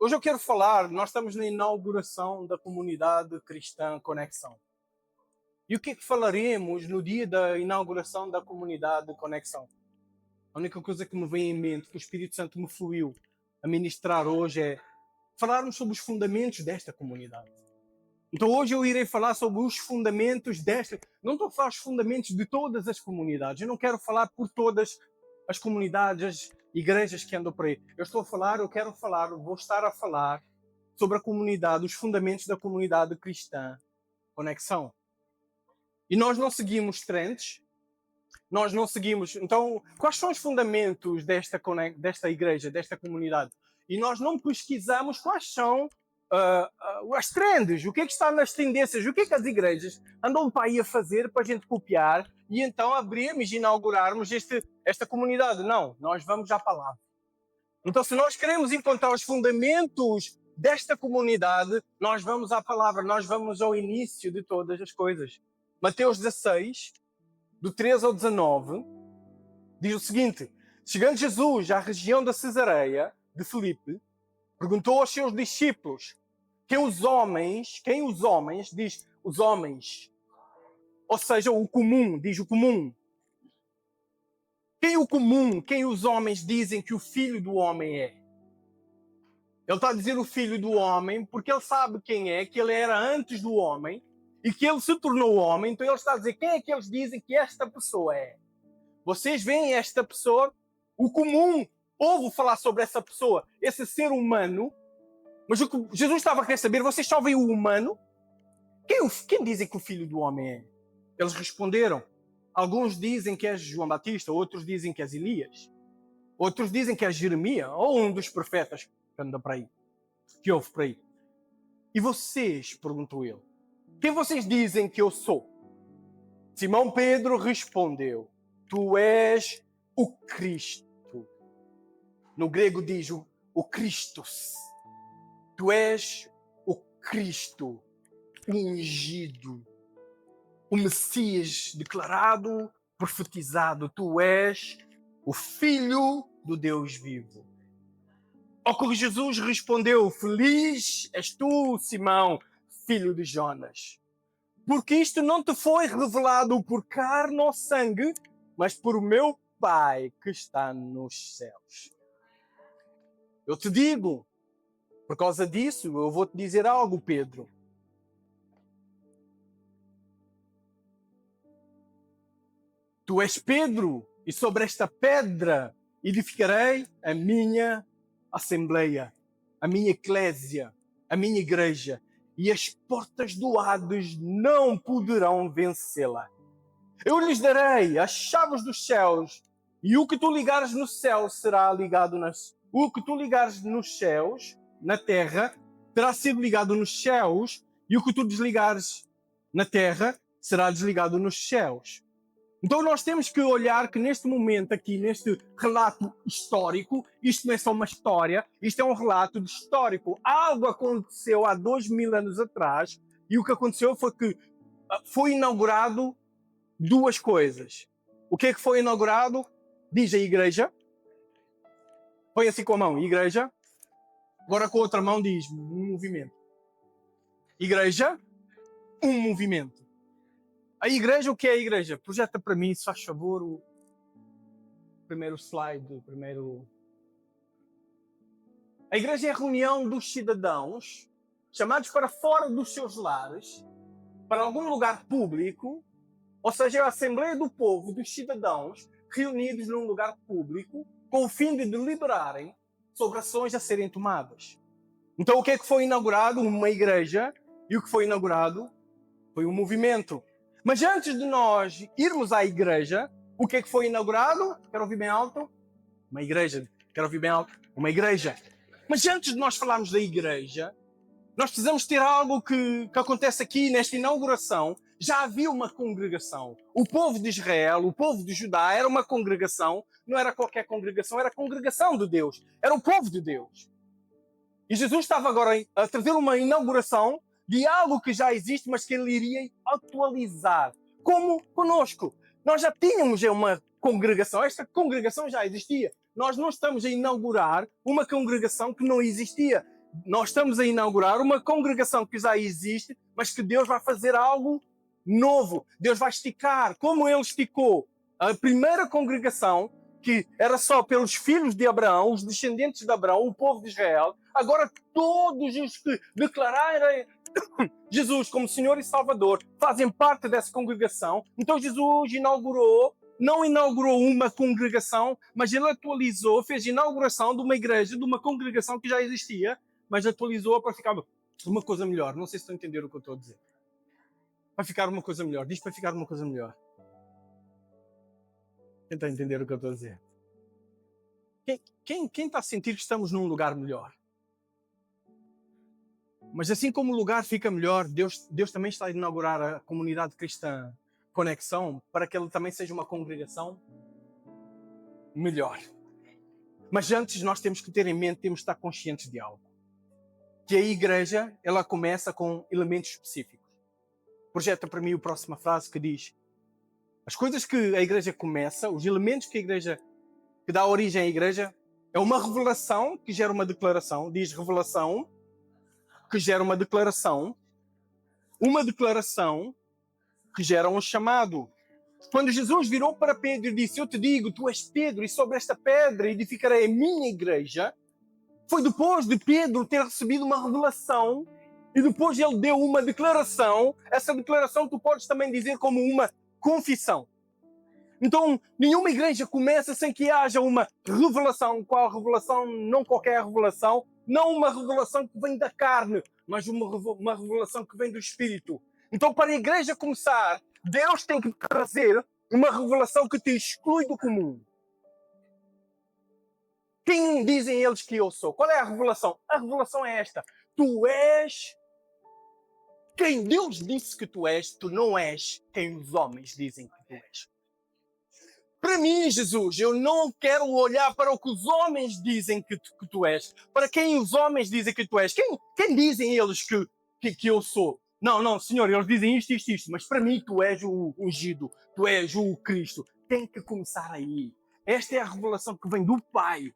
Hoje eu quero falar, nós estamos na inauguração da comunidade cristã Conexão. E o que é que falaremos no dia da inauguração da comunidade Conexão? A única coisa que me vem em mente, que o Espírito Santo me fluiu a ministrar hoje, é falarmos sobre os fundamentos desta comunidade. Então hoje eu irei falar sobre os fundamentos desta... Não estou a falar os fundamentos de todas as comunidades. Eu não quero falar por todas as comunidades, as igrejas que andam por aí. Vou estar a falar sobre a comunidade, os fundamentos da comunidade cristã Conexão. E nós não seguimos trends, nós não seguimos... Então, quais são os fundamentos desta igreja, desta comunidade? E nós não pesquisamos quais são as trends, o que é que está nas tendências, o que é que as igrejas andam para aí a fazer para a gente copiar e então abrirmos e inaugurarmos esta comunidade. Não, nós vamos à palavra. Então, se nós queremos encontrar os fundamentos desta comunidade, nós vamos à palavra, nós vamos ao início de todas as coisas. Mateus 16, do 13 ao 19, diz o seguinte: chegando Jesus à região da Cesareia de Filipe, perguntou aos seus discípulos quem os homens, diz os homens, ou seja, o comum, diz o comum. Quem os homens dizem que o Filho do Homem é? Ele está a dizer o Filho do Homem porque ele sabe quem é, que ele era antes do homem e que ele se tornou homem. Então ele está a dizer quem é que eles dizem que esta pessoa é. Vocês veem esta pessoa, o comum ouve falar sobre essa pessoa, esse ser humano, mas o que Jesus estava a querer saber, vocês só veem o humano? Quem dizem que o Filho do Homem é? Eles responderam. Alguns dizem que és João Batista, outros dizem que és Elias, outros dizem que és Jeremias, ou um dos profetas que anda por aí, que houve por aí. E vocês, perguntou ele, quem vocês dizem que eu sou? Simão Pedro respondeu, tu és o Cristo. No grego diz o Christos. Tu és o Cristo, o ungido, o Messias declarado, profetizado. Tu és o Filho do Deus vivo. Ao que Jesus respondeu, feliz és tu, Simão, filho de Jonas, porque isto não te foi revelado por carne ou sangue, mas por meu Pai que está nos céus. Eu te digo, por causa disso, eu vou te dizer algo, Pedro. Tu és Pedro, e sobre esta pedra edificarei a minha assembleia, a minha eclésia, a minha igreja, e as portas do Hades não poderão vencê-la. Eu lhes darei as chaves dos céus, e o que tu ligares no céu será ligado o que tu ligares nos céus, na terra, terá sido ligado nos céus, e o que tu desligares na terra será desligado nos céus. Então nós temos que olhar que neste momento aqui, neste relato histórico, isto não é só uma história, isto é um relato histórico. Algo aconteceu há 2000 anos atrás, e o que aconteceu foi que foi inaugurado duas coisas. O que é que foi inaugurado? Diz a igreja. Põe assim com a mão, igreja. Agora com a outra mão diz um movimento. Igreja, um movimento. A igreja, o que é a igreja? Projeta para mim, se faz favor, o primeiro slide. A igreja é a reunião dos cidadãos chamados para fora dos seus lares, para algum lugar público, ou seja, é a Assembleia do Povo, dos cidadãos, reunidos num lugar público, com o fim de deliberarem sobre ações a serem tomadas. Então, o que é que foi inaugurado? Uma igreja. E o que foi inaugurado? Foi um movimento. Mas antes de nós irmos à igreja, o que é que foi inaugurado? Quero ouvir bem alto? Uma igreja. Quero ouvir bem alto? Uma igreja. Mas antes de nós falarmos da igreja, nós precisamos ter algo que acontece aqui nesta inauguração. Já havia uma congregação. O povo de Israel, o povo de Judá, era uma congregação. Não era qualquer congregação, era a congregação de Deus. Era o povo de Deus. E Jesus estava agora a trazer uma inauguração de algo que já existe, mas que ele iria atualizar. Como conosco. Nós já tínhamos uma congregação. Esta congregação já existia. Nós não estamos a inaugurar uma congregação que não existia. nós estamos a inaugurar uma congregação que já existe, mas que Deus vai fazer algo novo. Deus vai esticar, como Ele esticou a primeira congregação, que era só pelos filhos de Abraão, os descendentes de Abraão, o povo de Israel. Agora todos os que declararem Jesus como Senhor e Salvador fazem parte dessa congregação. Então Jesus não inaugurou uma congregação, mas Ele atualizou, fez inauguração de uma igreja, de uma congregação que já existia, mas atualizou para ficar uma coisa melhor. Não sei se estão a entender o que eu estou a dizer. Para ficar uma coisa melhor. Diz para ficar uma coisa melhor. Quem está a entender o que eu estou a dizer? Quem está a sentir que estamos num lugar melhor? Mas assim como o lugar fica melhor, Deus também está a inaugurar a comunidade cristã Conexão para que ele também seja uma congregação melhor. Mas antes nós temos que ter em mente, temos que estar conscientes de algo. Que a igreja, ela começa com elementos específicos. Projeta para mim a próxima frase que diz: as coisas que a igreja começa, os elementos que a igreja, que dá origem à igreja, é uma revelação que gera uma declaração. Diz revelação que gera uma declaração que gera um chamado. Quando Jesus virou para Pedro e disse: eu te digo, tu és Pedro, e sobre esta pedra edificarei a minha igreja, foi depois de Pedro ter recebido uma revelação e depois ele deu uma declaração. Essa declaração tu podes também dizer como uma confissão. Então, nenhuma igreja começa sem que haja uma revelação. Qual revelação? Não qualquer revelação. Não uma revelação que vem da carne, mas uma revelação que vem do Espírito. Então, para a igreja começar, Deus tem que trazer uma revelação que te exclui do comum. Quem dizem eles que eu sou? Qual é a revelação? A revelação é esta. Tu és quem Deus disse que tu és, tu não és quem os homens dizem que tu és. Para mim, Jesus, eu não quero olhar para o que os homens dizem que tu és. Para quem os homens dizem que tu és. Quem dizem eles que eu sou? Não, Senhor, eles dizem isto, mas para mim tu és o ungido, tu és o Cristo. Tem que começar aí. Esta é a revelação que vem do Pai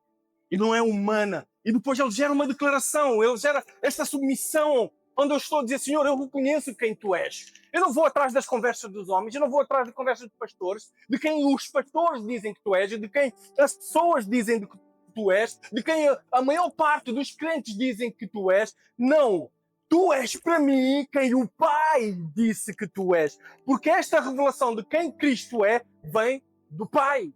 e não é humana. E depois ele gera uma declaração, ele gera esta submissão, onde eu estou a dizer: Senhor, eu reconheço quem tu és. Eu não vou atrás das conversas dos homens, eu não vou atrás das conversas dos pastores, de quem os pastores dizem que tu és, de quem as pessoas dizem que tu és, de quem a maior parte dos crentes dizem que tu és. Não! Tu és para mim quem o Pai disse que tu és. Porque esta revelação de quem Cristo é, vem do Pai.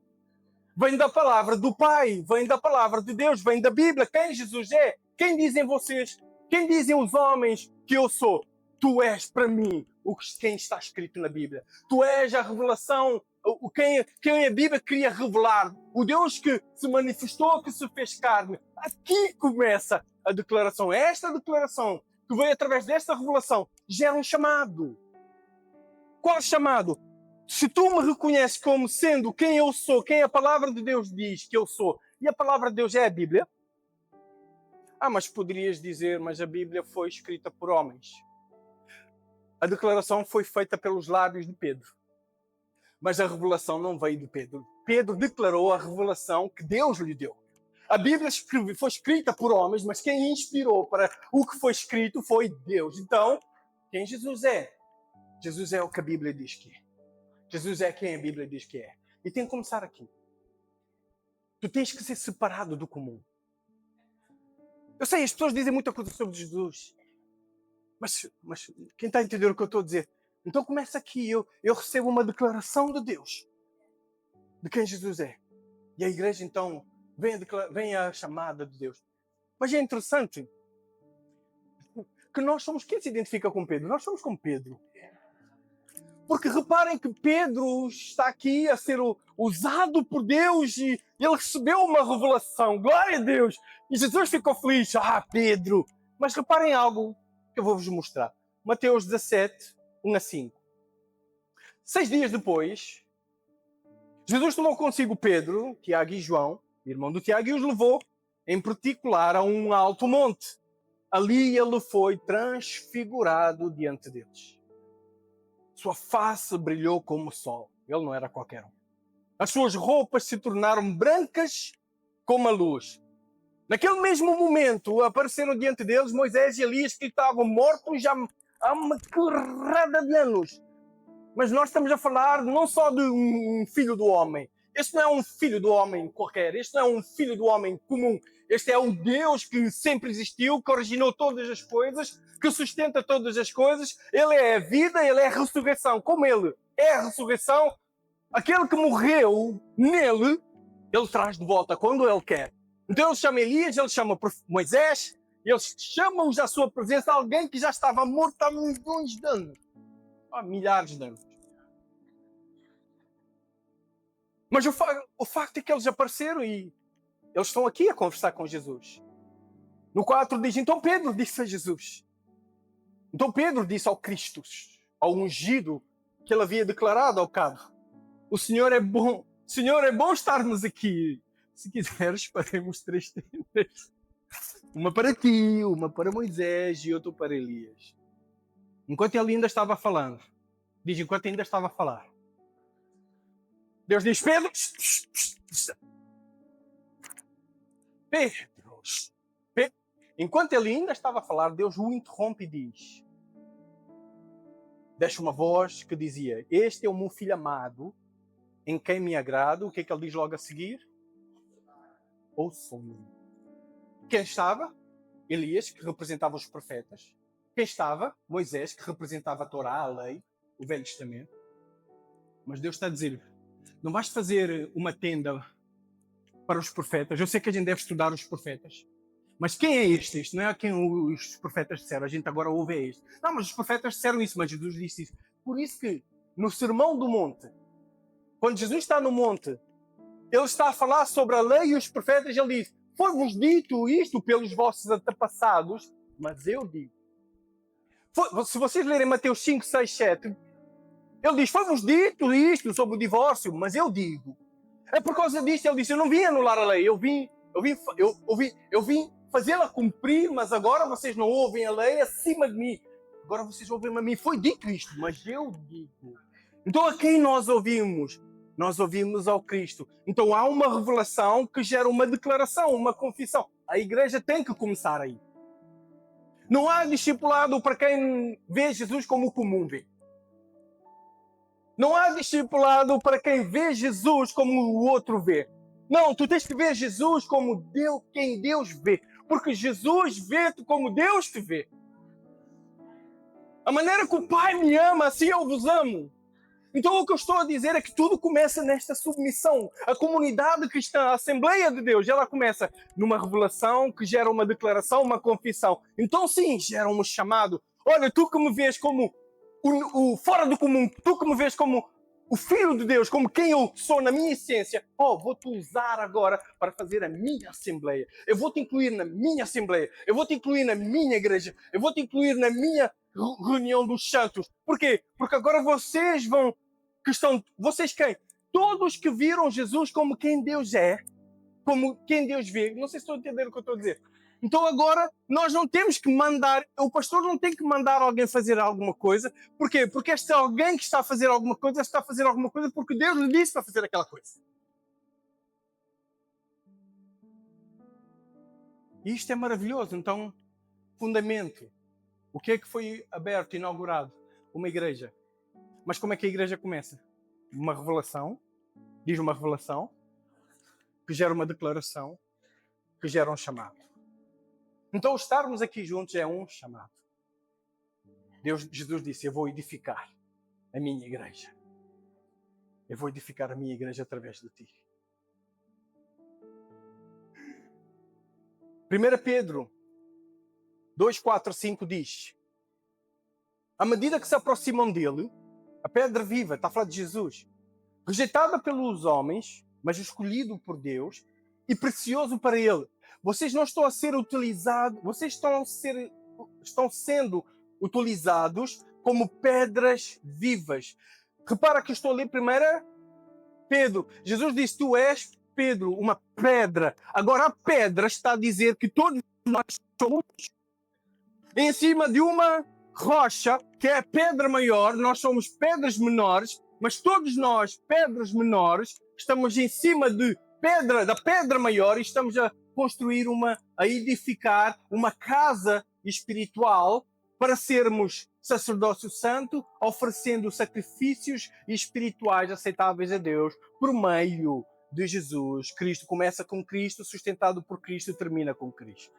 Vem da palavra do Pai, vem da palavra de Deus, vem da Bíblia. Quem Jesus é? Quem dizem vocês? Quem dizem os homens que eu sou? Tu és para mim quem está escrito na Bíblia. Tu és a revelação, quem a Bíblia queria revelar. O Deus que se manifestou, que se fez carne. Aqui começa a declaração. Esta declaração que vem através desta revelação gera um chamado. Qual chamado? Se tu me reconheces como sendo quem eu sou, quem a palavra de Deus diz que eu sou, e a palavra de Deus é a Bíblia, mas poderias dizer, mas a Bíblia foi escrita por homens. A declaração foi feita pelos lábios de Pedro. Mas a revelação não veio de Pedro. Pedro declarou a revelação que Deus lhe deu. A Bíblia foi escrita por homens, mas quem inspirou para o que foi escrito foi Deus. Então, quem Jesus é? Jesus é o que a Bíblia diz que é. Jesus é quem a Bíblia diz que é. E tem que começar aqui. Tu tens que ser separado do comum. Eu sei, as pessoas dizem muita coisa sobre Jesus. Mas quem está a entender o que eu estou a dizer? Então começa aqui. Eu recebo uma declaração de Deus. De quem Jesus é. E a igreja então vem a chamada de Deus. Mas é interessante que nós somos... Quem se identifica com Pedro? Nós somos com Pedro. Porque reparem que Pedro está aqui a ser usado por Deus e ele recebeu uma revelação. Glória a Deus! E Jesus ficou feliz. Pedro! Mas reparem algo que eu vou-vos mostrar. Mateus 17, 1-5. 6 dias depois, Jesus tomou consigo Pedro, Tiago e João, irmão do Tiago, e os levou, em particular, a um alto monte. Ali ele foi transfigurado diante deles. Sua face brilhou como o sol. Ele não era qualquer um. As suas roupas se tornaram brancas como a luz. Naquele mesmo momento, apareceram diante deles Moisés e Elias, que estavam mortos já há uma carrada de anos. Mas nós estamos a falar não só de um filho do homem. Este não é um filho do homem qualquer. Este não é um filho do homem comum. Este é o Deus que sempre existiu, que originou todas as coisas, que sustenta todas as coisas. Ele é a vida, ele é a ressurreição. Como ele é a ressurreição, aquele que morreu nele, ele traz de volta quando ele quer. Então ele chama Elias, ele chama Moisés, eles chamam-os à sua presença, alguém que já estava morto há milhões de anos. Há milhares de anos. Mas o facto é que eles apareceram e eles estão aqui a conversar com Jesus. No 4 diz, então Pedro disse a Jesus. Então Pedro disse ao Cristo, ao ungido, que ele havia declarado ao cabo. O Senhor é bom estarmos aqui. Se quiseres, faremos 3 tendas. Uma para ti, uma para Moisés e outra para Elias. Enquanto ele ainda estava falando. Diz, enquanto ainda estava a falar. Deus diz, Pedro. Pedro. Enquanto ele ainda estava a falar, Deus o interrompe e diz. Deixa uma voz que dizia, este é o meu filho amado, em quem me agrado. O que é que ele diz logo a seguir? Ouçam-me. Quem estava? Elias, que representava os profetas. Quem estava? Moisés, que representava a Torá, a lei, o Velho Testamento. Mas Deus está a dizer, não vais fazer uma tenda para os profetas. Eu sei que a gente deve estudar os profetas. Mas quem é este? Isto não é a quem os profetas disseram. A gente agora ouve é este. Não, mas os profetas disseram isso, mas Jesus disse isso. Por isso que, no Sermão do Monte, quando Jesus está no monte, ele está a falar sobre a lei e os profetas, ele diz, foi-vos dito isto pelos vossos antepassados, mas eu digo. Se vocês lerem Mateus 5, 6, 7, ele diz, foi-vos dito isto sobre o divórcio, mas eu digo. É por causa disto, ele disse, eu não vim anular a lei, eu vim fazê-la cumprir, mas agora vocês não ouvem a lei acima de mim. Agora vocês ouvem a mim. Foi dito isto, mas eu digo. Então a quem nós ouvimos? Nós ouvimos ao Cristo. Então há uma revelação que gera uma declaração, uma confissão. A igreja tem que começar aí. Não há discipulado para quem vê Jesus como o comum vê. Não há discipulado para quem vê Jesus como o outro vê. Não, tu tens que ver Jesus como quem Deus vê. Porque Jesus vê-te como Deus te vê. A maneira que o Pai me ama, assim eu vos amo. Então o que eu estou a dizer é que tudo começa nesta submissão. A comunidade cristã, a Assembleia de Deus, ela começa numa revelação que gera uma declaração, uma confissão. Então sim, gera um chamado. Olha, tu que me vês como o fora do comum, tu que me vês como o Filho de Deus, como quem eu sou na minha essência, vou-te usar agora para fazer a minha Assembleia. Eu vou-te incluir na minha Assembleia. Eu vou-te incluir na minha igreja. Eu vou-te incluir na minha reunião dos santos. Porquê? Porque agora vocês vocês quem? Todos que viram Jesus como quem Deus é, como quem Deus vê. Não sei se estão a entender o que eu estou a dizer. Então agora nós não temos que mandar, o pastor não tem que mandar alguém fazer alguma coisa. Porquê? Porque este alguém que está a fazer alguma coisa está a fazer alguma coisa porque Deus lhe disse para fazer aquela coisa. E isto é maravilhoso. Então, fundamento. O que é que foi aberto, inaugurado? Uma igreja. Mas como é que a igreja começa? Uma revelação. Diz uma revelação. Que gera uma declaração. Que gera um chamado. Então, estarmos aqui juntos é um chamado. Jesus disse, eu vou edificar a minha igreja. Eu vou edificar a minha igreja através de ti. 1 Pedro 2, 4, 5 diz, à medida que se aproximam dele, a pedra viva, está a falar de Jesus, rejeitada pelos homens, mas escolhido por Deus e precioso para ele. Vocês não estão a ser utilizados, vocês estão sendo utilizados como pedras vivas. Repara que eu estou a ler primeiro Pedro. Jesus disse, tu és Pedro, uma pedra. Agora a pedra está a dizer que todos nós somos em cima de uma rocha, que é a pedra maior, nós somos pedras menores, mas todos nós, pedras menores, estamos em cima da pedra maior e estamos a a edificar uma casa espiritual para sermos sacerdócio santo, oferecendo sacrifícios espirituais aceitáveis a Deus por meio de Jesus. Cristo começa com Cristo, sustentado por Cristo e termina com Cristo.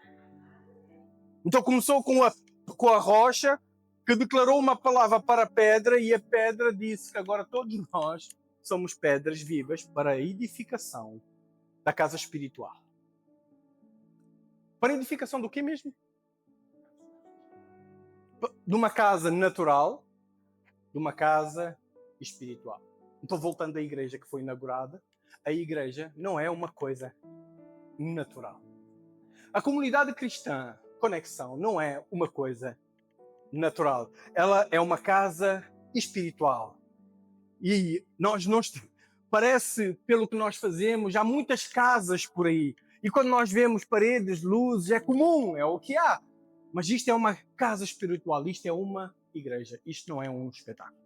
Então começou com a rocha, que declarou uma palavra para a pedra, e a pedra disse que agora todos nós somos pedras vivas para a edificação da casa espiritual. Para a edificação do quê mesmo? De uma casa natural, de uma casa espiritual. Então, voltando à igreja que foi inaugurada, a igreja não é uma coisa natural. A comunidade cristã, Conexão, não é uma coisa natural. Ela é uma casa espiritual. E parece, pelo que nós fazemos, há muitas casas por aí. E quando nós vemos paredes, luzes, é comum, é o que há. Mas isto é uma casa espiritual, isto é uma igreja, isto não é um espetáculo.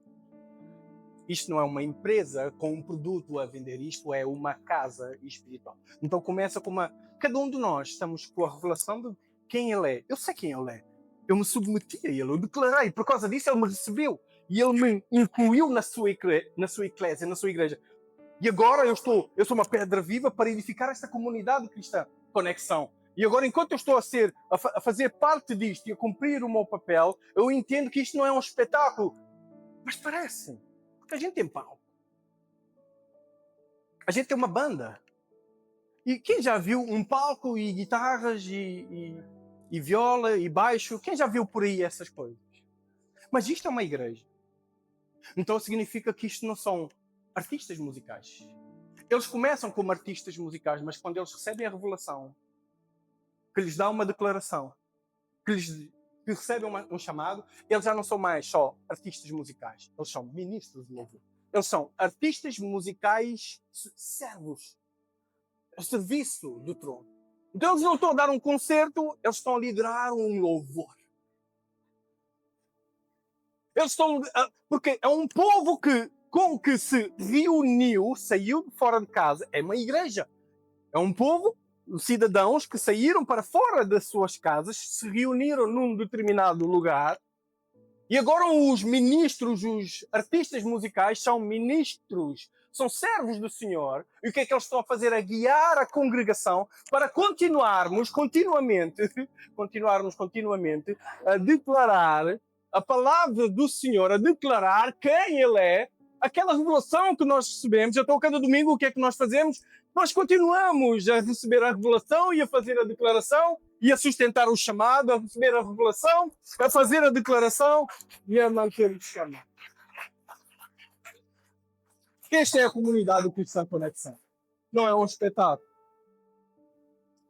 Isto não é uma empresa com um produto a vender, isto é uma casa espiritual. Então começa com cada um de nós estamos com a revelação de quem ele é. Eu sei quem ele é. Eu me submeti a ele, eu declarei, por causa disso ele me recebeu. E ele me incluiu na sua eclésia, na sua igreja. E agora eu sou uma pedra viva para edificar esta comunidade cristã, Conexão. E agora, enquanto eu estou a fazer parte disto e a cumprir o meu papel, eu entendo que isto não é um espetáculo. Mas parece. Porque a gente tem palco. A gente tem uma banda. E quem já viu um palco e guitarras e viola e baixo? Quem já viu por aí essas coisas? Mas isto é uma igreja. Então significa que isto não são artistas musicais. Eles começam como artistas musicais, mas quando eles recebem a revelação, que lhes dá uma declaração, que recebem um chamado, eles já não são mais só artistas musicais. Eles são ministros de louvor. Eles são artistas musicais servos, ao serviço do trono. Então eles não estão a dar um concerto, eles estão a liderar um louvor. Eles estão... Porque é um povo que se reuniu, saiu de fora de casa. É uma igreja. É um povo, cidadãos que saíram para fora das suas casas, se reuniram num determinado lugar. E agora os ministros, os artistas musicais são ministros, são servos do Senhor. E o que é que eles estão a fazer? A guiar a congregação para continuarmos continuamente a declarar a palavra do Senhor, a declarar quem Ele é, aquela revelação que nós recebemos. Então, cada domingo, o que é que nós fazemos? Nós continuamos a receber a revelação e a fazer a declaração e a sustentar o chamado, a receber a revelação, a fazer a declaração e a manter o chamado. Esta é a comunidade Cristã Conexão. Não é um espetáculo.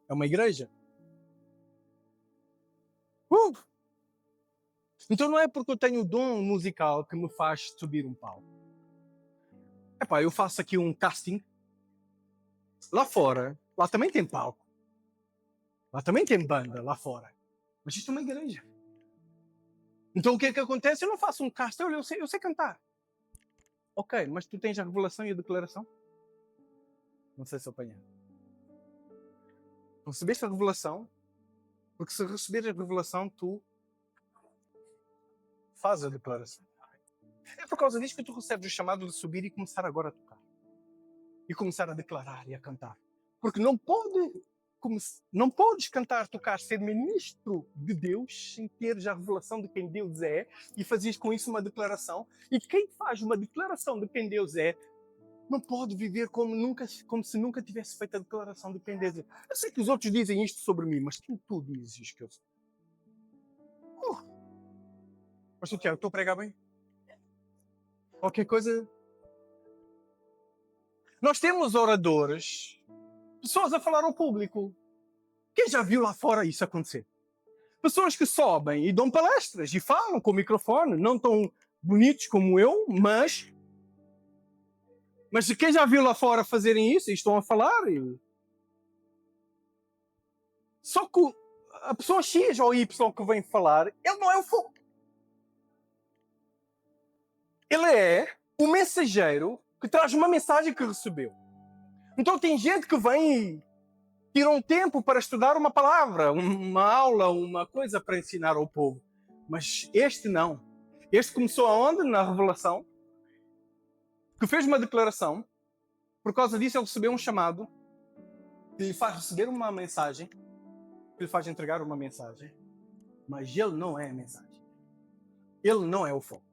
É uma igreja. Então não é porque eu tenho o dom musical que me faz subir um palco. Epá, eu faço aqui um casting. Lá fora, lá também tem palco. Lá também tem banda, lá fora. Mas isto é uma igreja. Então o que é que acontece? Eu não faço um casting, eu sei cantar. Ok, mas tu tens a revelação e a declaração? Não sei se eu apanhei. Recebeste a revelação? Porque se receberes a revelação, tu fazes a declaração. É por causa disso que tu recebes o chamado de subir e começar agora a tocar. E começar a declarar e a cantar. Porque não podes cantar, tocar, ser ministro de Deus sem teres a revelação de quem Deus é e fazeres com isso uma declaração. E quem faz uma declaração de quem Deus é não pode viver como se nunca tivesse feito a declaração de quem Deus é. Eu sei que os outros dizem isto sobre mim, mas tu dizes que eu sou. Mas tu, Tiago, estou a pregar bem? Qualquer coisa... Nós temos oradores, pessoas a falar ao público. Quem já viu lá fora isso acontecer? Pessoas que sobem e dão palestras e falam com o microfone, não tão bonitos como eu, mas quem já viu lá fora fazerem isso e estão a falar? Só que a pessoa X ou Y que vem falar, ele não é o foco. Ele é o mensageiro que traz uma mensagem que recebeu. Então tem gente que vem Tiram um tempo para estudar uma palavra, uma aula, uma coisa para ensinar ao povo. Mas este não. Este começou aonde? Na revelação. Que fez uma declaração. Por causa disso ele recebeu um chamado que lhe faz receber uma mensagem, que lhe faz entregar uma mensagem. Mas ele não é a mensagem. Ele não é o foco.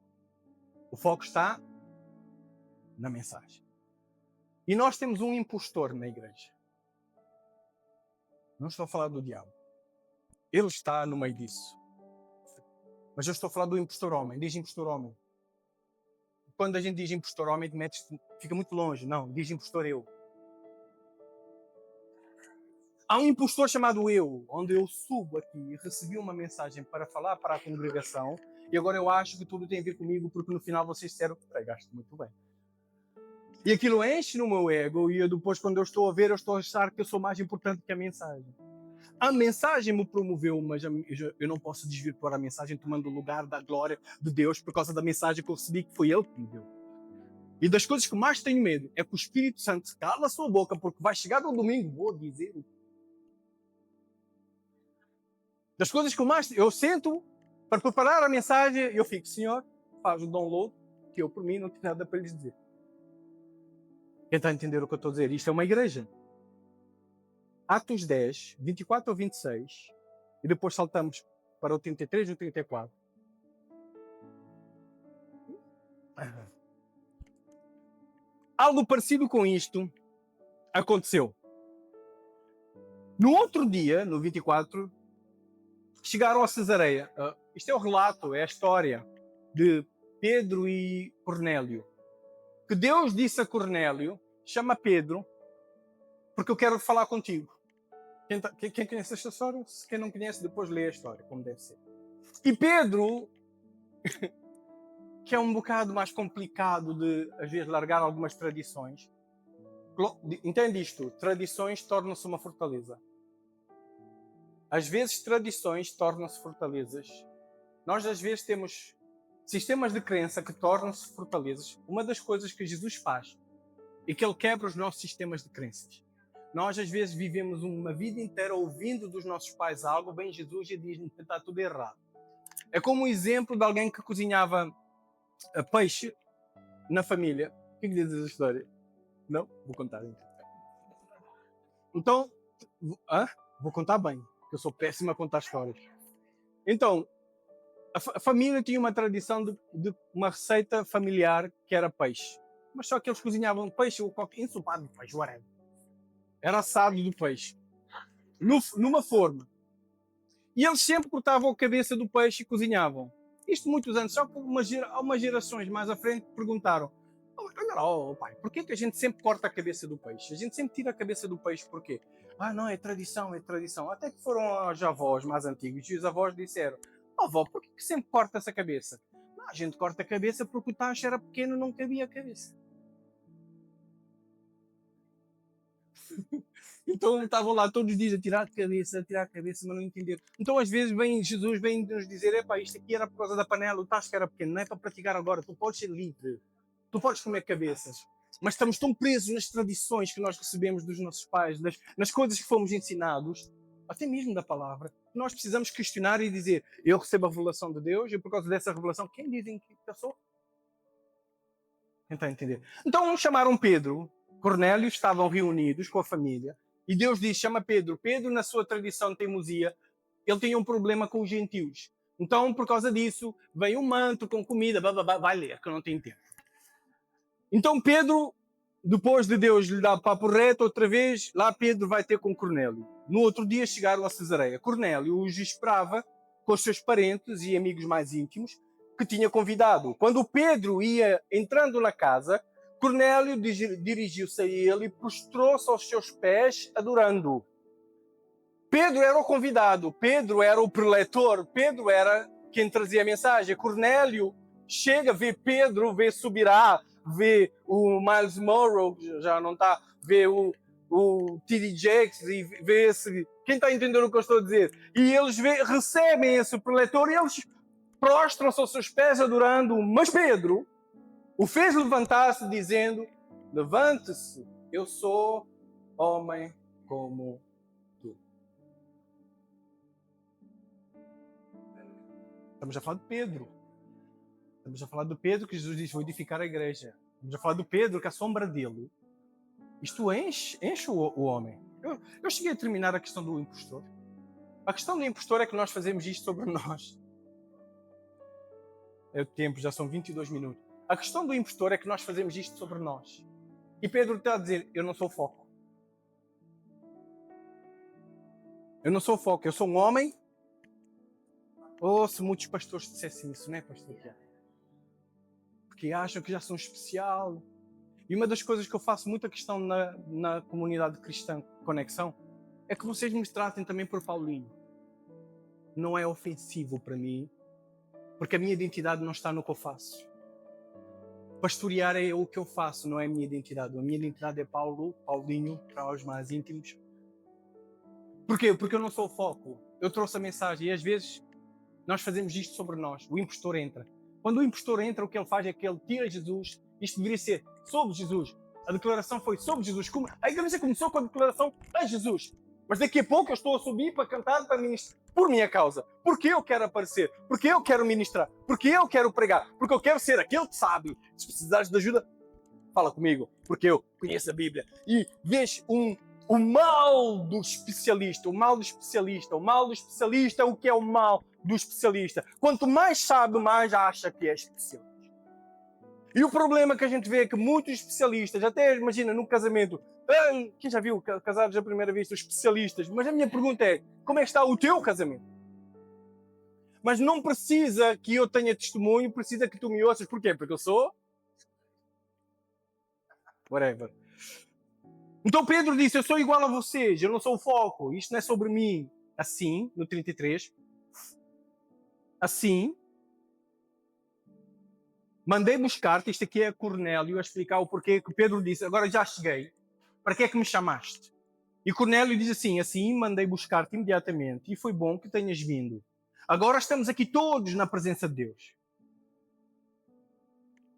O foco está na mensagem. E nós temos um impostor na igreja. Não estou a falar do diabo. Ele está no meio disso. Mas eu estou a falar do impostor homem. Diz impostor homem. Quando a gente diz impostor homem, fica muito longe. Não, diz impostor eu. Há um impostor chamado eu, onde eu subo aqui e recebi uma mensagem para falar para a congregação e agora eu acho que tudo tem a ver comigo porque no final vocês disseram que pregaste muito bem. E aquilo enche no meu ego e eu depois, quando eu estou a ver, eu estou a achar que eu sou mais importante que a mensagem. A mensagem me promoveu, mas eu não posso desvirtuar a mensagem tomando o lugar da glória de Deus por causa da mensagem que eu recebi, que foi Ele que me deu. E das coisas que mais tenho medo é que o Espírito Santo cala a sua boca, porque vai chegar no domingo, vou dizer. Das coisas que eu sento para preparar a mensagem, eu fico, Senhor, faz o download, que eu por mim não tenho nada para lhes dizer. Tentar entender o que eu estou a dizer. Isto é uma igreja. Atos 10, 24 ou 26, e depois saltamos para o 33 e o 34. Algo parecido com isto aconteceu. No outro dia, no 24, chegaram a Cesareia. Isto é o relato, é a história de Pedro e Cornélio. Que Deus disse a Cornélio, chama Pedro, porque eu quero falar contigo. Quem conhece esta história? Quem não conhece, depois lê a história, como deve ser. E Pedro, que é um bocado mais complicado de, às vezes, largar algumas tradições. Entende isto? Tradições tornam-se uma fortaleza. Às vezes, tradições tornam-se fortalezas. Nós, às vezes, temos sistemas de crença que tornam-se fortalezas. Uma das coisas que Jesus faz é que Ele quebra os nossos sistemas de crenças. Nós, às vezes, vivemos uma vida inteira ouvindo dos nossos pais algo, vem Jesus e diz-nos que está tudo errado. É como um exemplo de alguém que cozinhava peixe na família. O que diz a história? Não? Vou contar. Então, vou contar bem, porque eu sou péssimo a contar histórias. Então, a família tinha uma tradição de uma receita familiar que era peixe. Mas só que eles cozinhavam peixe ou qualquer ensopado de peixe, whatever. Era assado do peixe. Numa forma. E eles sempre cortavam a cabeça do peixe e cozinhavam. Isto muitos anos. Só que umas gerações mais à frente perguntaram: olha lá, pai, porquê que a gente sempre corta a cabeça do peixe? A gente sempre tira a cabeça do peixe, porquê? Não, é tradição, é tradição. Até que foram os avós mais antigos e os avós disseram: avó, porquê que sempre corta essa cabeça? Não, a gente corta a cabeça porque o tacho era pequeno e não cabia a cabeça. Então estavam lá todos os dias a tirar a cabeça, mas não entenderam. Então às vezes Jesus vem nos dizer: epá, isto aqui era por causa da panela, o tacho que era pequeno, não é para praticar agora, tu podes ser livre. Tu podes comer cabeças, mas estamos tão presos nas tradições que nós recebemos dos nossos pais, nas coisas que fomos ensinados, até mesmo da palavra, que nós precisamos questionar e dizer: eu recebo a revelação de Deus e por causa dessa revelação, quem dizem que eu sou? Tentar entender. Então chamaram Pedro, Cornélio, estavam reunidos com a família e Deus disse: chama Pedro. Pedro, na sua tradição de teimosia, ele tinha um problema com os gentios. Então, por causa disso, veio um manto com comida, vai ler, que eu não tenho tempo. Então Pedro, depois de Deus lhe dar papo reto outra vez, lá Pedro vai ter com Cornélio. No outro dia chegaram a Cesareia. Cornélio os esperava com os seus parentes e amigos mais íntimos que tinha convidado. Quando Pedro ia entrando na casa, Cornélio dirigiu-se a ele e prostrou-se aos seus pés, adorando-o. Pedro era o convidado, Pedro era o preletor, Pedro era quem trazia a mensagem. Cornélio chega, vê Pedro, vê Subirá, vê o Miles Morrow, já não está, vê o T.D. Jakes e vê esse... Quem está a entender o que eu estou a dizer? E eles recebem esse preletor e eles prostram-se aos seus pés adorando. Mas Pedro o fez levantar-se dizendo: levante-se, eu sou homem como Estamos a falar de Pedro. Estamos a falar de Pedro que Jesus diz, vou edificar a igreja. Estamos a falar do Pedro que a sombra dele, isto enche o homem. Eu cheguei a terminar a questão do impostor. A questão do impostor é que nós fazemos isto sobre nós. É o tempo, já são 22 minutos. A questão do impostor é que nós fazemos isto sobre nós. E Pedro está a dizer, eu não sou o foco. Eu não sou o foco, eu sou um homem. Oh, se muitos pastores dissessem isso, não é, pastor Tiago? Porque acham que já são especial. E uma das coisas que eu faço muita questão na comunidade cristã Conexão é que vocês me tratem também por Paulinho. Não é ofensivo para mim, porque a minha identidade não está no que eu faço. Pastorear é o que eu faço, não é a minha identidade. A minha identidade é Paulinho, para os mais íntimos. Porquê? Porque eu não sou o foco. Eu trouxe a mensagem e às vezes nós fazemos isto sobre nós. O impostor entra. Quando o impostor entra, o que ele faz é que ele tira Jesus. Isto deveria ser sobre Jesus. A declaração foi sobre Jesus. A igreja começou com a declaração a Jesus. Mas daqui a pouco eu estou a subir para cantar, para ministrar. Por minha causa. Porque eu quero aparecer. Porque eu quero ministrar. Porque eu quero pregar. Porque eu quero ser aquele que sabe. Se precisares de ajuda, fala comigo. Porque eu conheço a Bíblia. E vês o mal do especialista. O mal do especialista. O mal do especialista é o que é o mal do especialista. Quanto mais sabe, mais acha que é especialista. E o problema que a gente vê é que muitos especialistas, até imagina no casamento, quem já viu casados à primeira vista, os especialistas, mas a minha pergunta é, como é que está o teu casamento? Mas não precisa que eu tenha testemunho, precisa que tu me ouças. Porquê? Porque eu sou... whatever. Então Pedro disse, eu sou igual a vocês, eu não sou o foco, isto não é sobre mim. Assim, no 33, assim, mandei buscar-te, isto aqui é Cornélio, a explicar o porquê que Pedro disse, agora já cheguei, para que é que me chamaste? E Cornélio diz assim mandei buscar-te imediatamente, e foi bom que tenhas vindo. Agora estamos aqui todos na presença de Deus.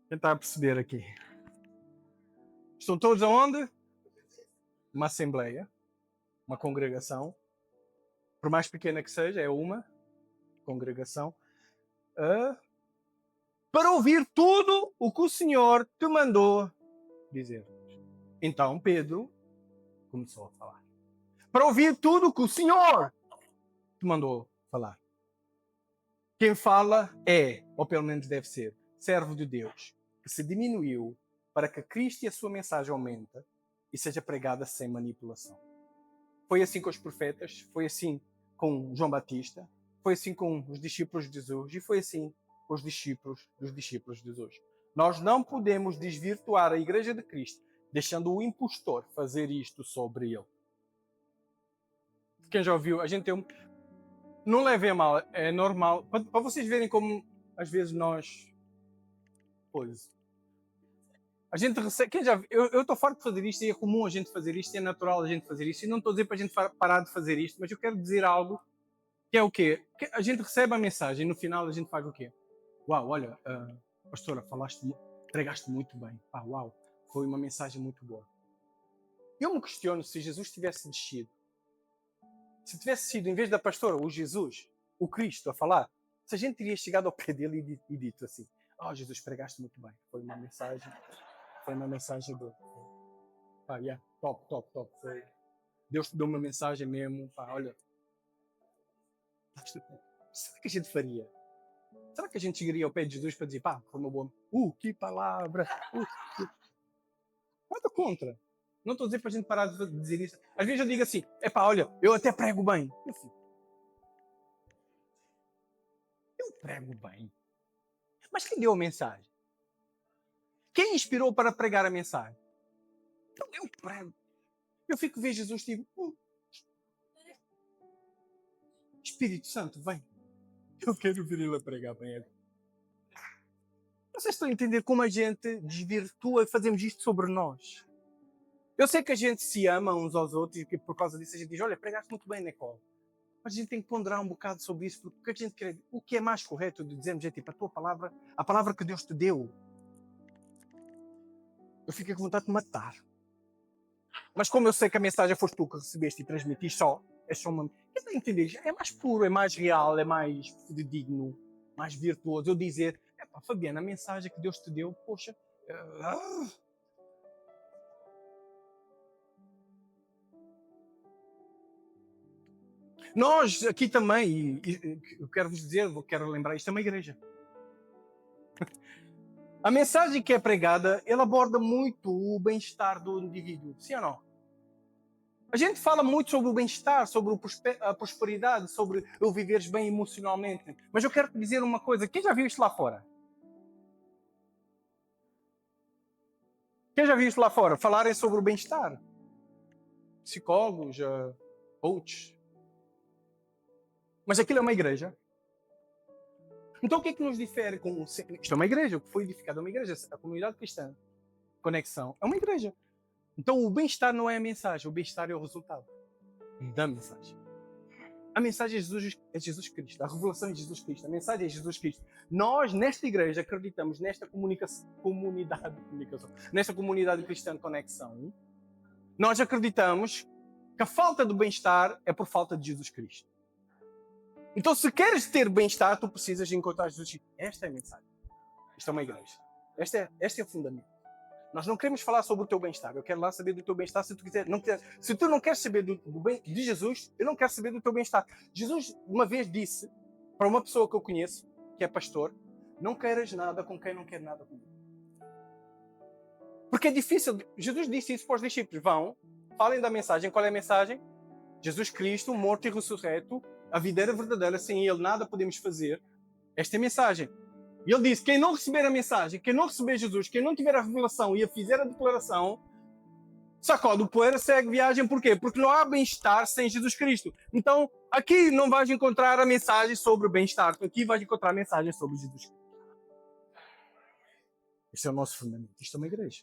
Tentar perceber aqui. Estão todos aonde? Uma assembleia, uma congregação, por mais pequena que seja, é uma congregação, para ouvir tudo o que o Senhor te mandou dizer. Então Pedro começou a falar. Para ouvir tudo o que o Senhor te mandou falar. Quem fala é, ou pelo menos deve ser, servo de Deus, que se diminuiu para que Cristo e a sua mensagem aumente e seja pregada sem manipulação. Foi assim com os profetas, foi assim com João Batista, foi assim com os discípulos de Jesus e foi assim com os discípulos dos discípulos de Jesus. Nós não podemos desvirtuar a Igreja de Cristo deixando o impostor fazer isto sobre ele. Quem já ouviu, a gente tem não levem a mal, é normal, para vocês verem como às vezes nós... Pois. A gente recebe... Eu estou farto de fazer isto e é comum a gente fazer isto, é natural a gente fazer isto. E não estou a dizer para a gente parar de fazer isto, mas eu quero dizer algo que é o quê? Que a gente recebe a mensagem e no final a gente faz o quê? Uau, olha, pastora, pregaste muito bem. Uau, foi uma mensagem muito boa. Eu me questiono se Jesus tivesse descido. Se tivesse sido, em vez da pastora, o Jesus, o Cristo, a falar, se a gente teria chegado ao pé dele e dito assim, Jesus, pregaste muito bem. Foi uma mensagem boa. Top. Foi. Deus te deu uma mensagem mesmo. Olha. Será que a gente faria? Será que a gente chegaria ao pé de Jesus para dizer, foi uma boa... que palavra! Nada contra. Não estou a dizer para a gente parar de dizer isso. Às vezes eu digo assim, olha, eu até prego bem. Eu prego bem. Mas quem deu a mensagem? Quem inspirou para pregar a mensagem? Então eu prego. Eu fico a ver Jesus tipo, Espírito Santo, vem. Eu quero vir ele a pregar bem. Vocês estão a entender como a gente desvirtua e fazemos isto sobre nós? Eu sei que a gente se ama uns aos outros e que por causa disso a gente diz, olha, pregaste muito bem, Nicole. Mas a gente tem que ponderar um bocado sobre isso, porque a gente quer, o que é mais correto de dizermos é tipo, a tua palavra, a palavra que Deus te deu. Eu fico com vontade de matar. Mas como eu sei que a mensagem foste tu que recebeste e transmitiste é só uma... Quer entender? É mais puro, é mais real, é mais digno. mais virtuoso eu dizer, Fabiana, a mensagem que Deus te deu, poxa, nós aqui também, eu quero vos dizer, quero lembrar, isto é uma igreja. A mensagem que é pregada, ela aborda muito o bem-estar do indivíduo, sim ou não? A gente fala muito sobre o bem-estar, sobre a prosperidade, sobre eu viveres bem emocionalmente. Mas eu quero te dizer uma coisa, quem já viu isto lá fora? Quem já viu isto lá fora? Falarem sobre o bem-estar. Psicólogos, coaches. Mas aquilo é uma igreja. Então o que é que nos difere com... Isto é uma igreja, o que foi edificado é uma igreja. A comunidade cristã, conexão, é uma igreja. Então o bem-estar não é a mensagem, o bem-estar é o resultado da mensagem. A mensagem é Jesus Cristo, a revelação de Jesus Cristo, a mensagem é Jesus Cristo. Nós, nesta igreja, acreditamos nesta nesta comunidade cristã de conexão. Nós acreditamos que a falta de bem-estar é por falta de Jesus Cristo. Então, se queres ter bem-estar, tu precisas encontrar Jesus Cristo. Esta é a mensagem. Isto é uma igreja. Este é o fundamento. Nós não queremos falar sobre o teu bem-estar. Eu quero lá saber do teu bem-estar se tu quiser. Se tu não queres saber do bem de Jesus, eu não quero saber do teu bem-estar. Jesus uma vez disse para uma pessoa que eu conheço, que é pastor, não queiras nada com quem não quer nada comigo. Porque é difícil. Jesus disse isso para os discípulos. Vão, falem da mensagem. Qual é a mensagem? Jesus Cristo, morto e ressurreto, a videira verdadeira, sem Ele nada podemos fazer. Esta é a mensagem. E ele disse, quem não receber a mensagem, quem não receber Jesus, quem não tiver a revelação e a fizer a declaração, sacode o poeira, segue viagem. Porquê? Porque não há bem-estar sem Jesus Cristo. Então, aqui não vais encontrar a mensagem sobre bem-estar. Aqui vais encontrar a mensagem sobre Jesus Cristo. Este é o nosso fundamento. Isto é uma igreja.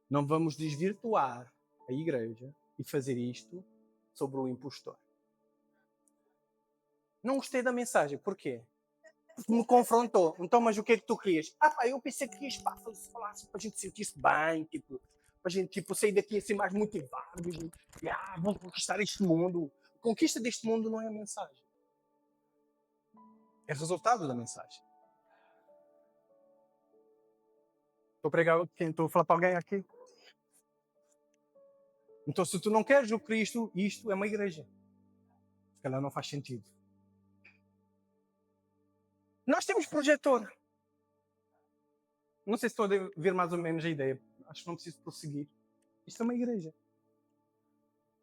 Não vamos desvirtuar a igreja e fazer isto sobre o impostor. Não gostei da mensagem. Porquê? Me confrontou. Então, mas o que é que tu querias? Eu pensei que querias falar para a gente sentir-se bem, para a gente sair daqui assim mais motivados. Vamos conquistar este mundo. A conquista deste mundo não é a mensagem. É resultado da mensagem. Estou a falar para alguém aqui. Então, se tu não queres o Cristo, isto é uma igreja. Se calhar não faz sentido. Nós temos projetor. Não sei se estou a ver mais ou menos a ideia. Acho que não preciso prosseguir. Isto é uma igreja.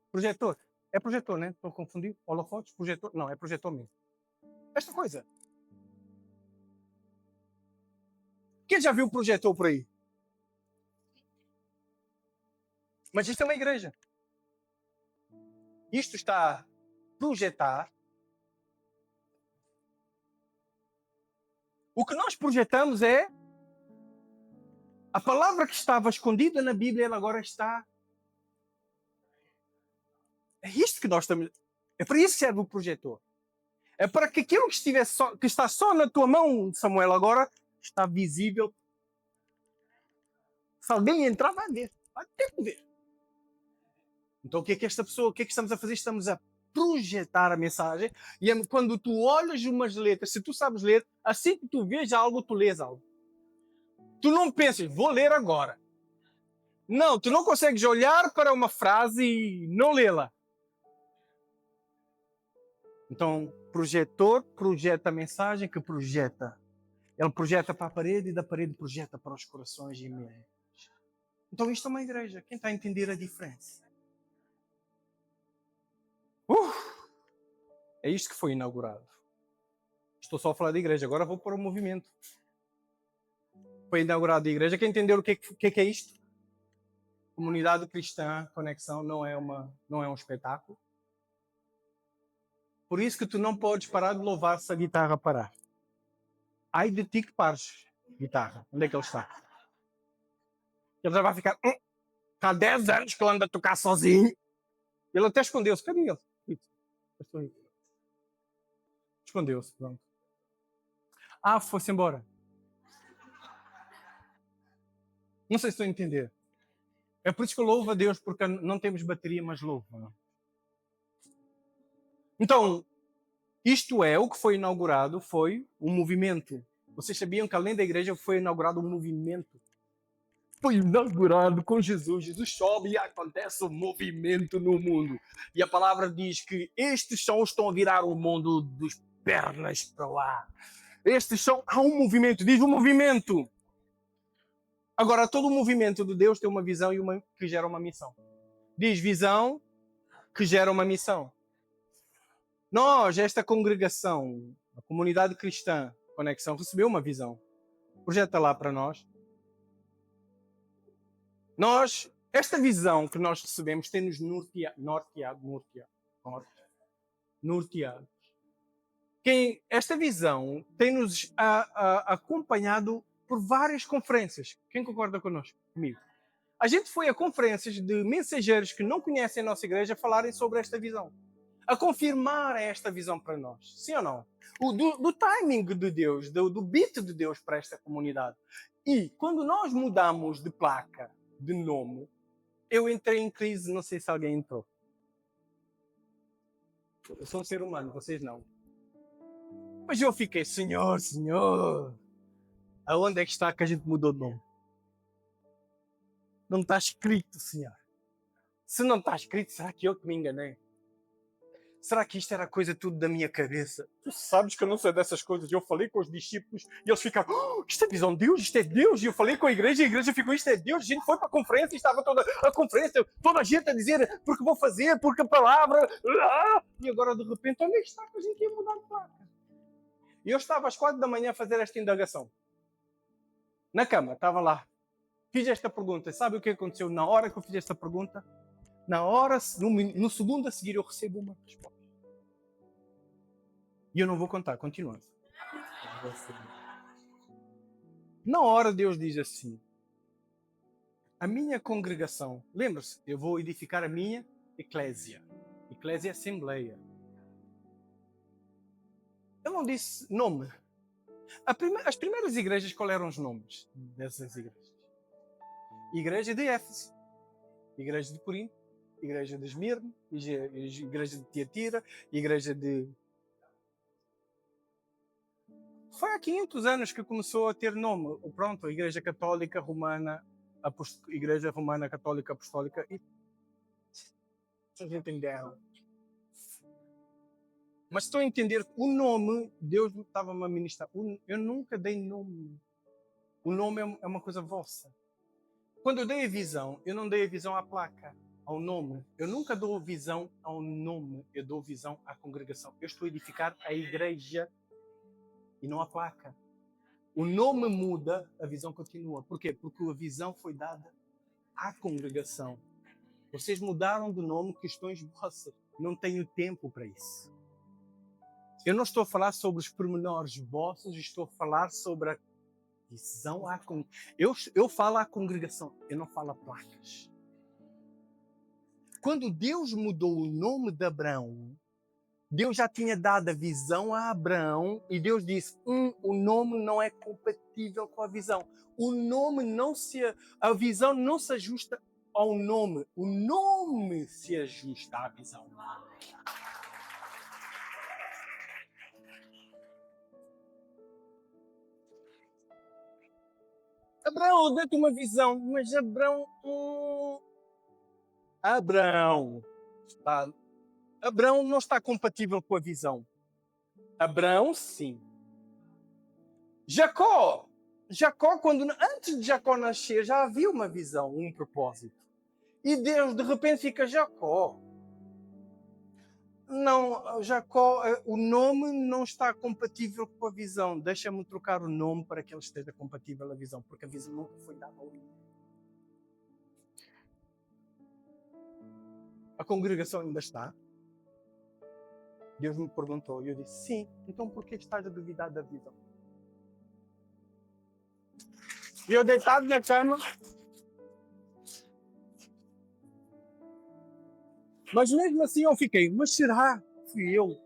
Projetor. É projetor, né? Estou a confundir. Holofotes, projetor. Não, é projetor mesmo. Esta coisa. Quem já viu o projetor por aí? Mas isto é uma igreja. Isto está a projetar. O que nós projetamos é a palavra que estava escondida na Bíblia, ela agora está. É isto que nós estamos. É para isso que serve o projetor. É para que aquilo que está só na tua mão, Samuel, agora está visível. Se alguém entrar, vai ver. Vai ter que ver. Então o que é que esta pessoa, o que é que estamos a fazer? Estamos a projetar a mensagem. E quando tu olhas umas letras, se tu sabes ler, assim que tu vês algo, tu lês algo. Tu não pensas, vou ler agora. Não, tu não consegues olhar para uma frase e não lê-la. Então, projetor projeta a mensagem que projeta. Ele projeta para a parede e da parede projeta para os corações e mentes. Então isto é uma igreja. Quem está a entender a diferença? É isto que foi inaugurado. Estou só a falar de igreja, agora vou para o movimento. Foi inaugurado a igreja. Quem entendeu o que é isto? Comunidade cristã, conexão, não é um espetáculo. Por isso que tu não podes parar de louvar se a guitarra parar. Ai de ti que pares, guitarra. Onde é que ele está? Ele já vai ficar... Há 10 anos que ele anda a tocar sozinho. Ele até escondeu-se. Cadê ele? Escondeu-se, pronto. Foi-se embora. Não sei se estou a entender. É por isso que eu louvo a Deus, porque não temos bateria, mas louvo. Não? Então, Isto é, o que foi inaugurado foi um movimento. Vocês sabiam que além da igreja foi inaugurado um movimento? Foi inaugurado com Jesus. Jesus sobe e acontece um movimento no mundo. E a palavra diz que estes sons estão a virar o mundo dos pernas para lá. Estes são... Há um movimento. Diz um movimento. Agora, todo o movimento de Deus tem uma visão e que gera uma missão. Diz visão que gera uma missão. Nós, esta congregação, a comunidade cristã, Conexão, recebeu uma visão. Projeta lá para nós. Esta visão que nós recebemos tem-nos norteado. Esta visão tem-nos acompanhado por várias conferências. Quem concorda comigo? A gente foi a conferências de mensageiros que não conhecem a nossa igreja falarem sobre esta visão. A confirmar esta visão para nós. Sim ou não? Do timing de Deus, do beat de Deus para esta comunidade. E quando nós mudamos de placa, de nome, eu entrei em crise, não sei se alguém entrou. Eu sou um ser humano, vocês não. Mas eu fiquei, Senhor, aonde é que está que a gente mudou de nome? Não está escrito, Senhor. Se não está escrito, será que eu que me enganei? Será que isto era coisa tudo da minha cabeça? Tu sabes que eu não sei dessas coisas. Eu falei com os discípulos e eles ficaram, isto é visão de Deus, isto é Deus. E eu falei com a igreja ficou, isto é Deus. A gente foi para a conferência e estava toda a conferência, toda a gente a dizer, porque vou fazer, porque a palavra... E agora de repente, onde é que está que a gente ia mudar de placa? E eu estava às 4 da manhã a fazer esta indagação. Na cama, estava lá. Fiz esta pergunta. Sabe o que aconteceu na hora que eu fiz esta pergunta? Na hora, no segundo a seguir, eu recebo uma resposta. E eu não vou contar, continuando. Na hora Deus diz assim, a minha congregação, lembra-se, eu vou edificar a minha eclésia. Eclésia é assembleia. Ele não disse nome. As primeiras igrejas, qual eram os nomes dessas igrejas? Igreja de Éfeso, Igreja de Corinto, Igreja de Esmirna, Igreja de Tiatira, Igreja de... Foi há 500 anos que começou a ter nome. Pronto, a Igreja Católica Romana, Igreja Romana Católica Apostólica. E... a gente enterra. Mas estou a entender que o nome, Deus estava-me a ministrar. Eu nunca dei nome. O nome é uma coisa vossa. Quando eu dei a visão, eu não dei a visão à placa, ao nome. Eu nunca dou visão ao nome, eu dou visão à congregação. Eu estou a edificar a igreja e não a placa. O nome muda, a visão continua. Por quê? Porque a visão foi dada à congregação. Vocês mudaram de nome questões vossas. Não tenho tempo para isso. Eu não estou a falar sobre os pormenores vossos, estou a falar sobre a visão à congregação. Eu falo à congregação, eu não falo a placas. Quando Deus mudou o nome de Abraão, Deus já tinha dado a visão a Abraão e Deus disse, o nome não é compatível com a visão. A visão não se ajusta ao nome. O nome se ajusta à visão. Abraão, dá-te uma visão, mas Abraão não está compatível com a visão. Abraão, sim. Jacó, antes de Jacó nascer, já havia uma visão, um propósito. E Deus, de repente, fica Jacó. Não, Jacó, o nome não está compatível com a visão. Deixa-me trocar o nome para que ele esteja compatível à visão, porque a visão nunca foi dada ao nome. A congregação ainda está. Deus me perguntou e eu disse, sim, então por que estás a duvidar da visão? E eu deitado na cama, mas mesmo assim eu fiquei, mas será? Fui eu.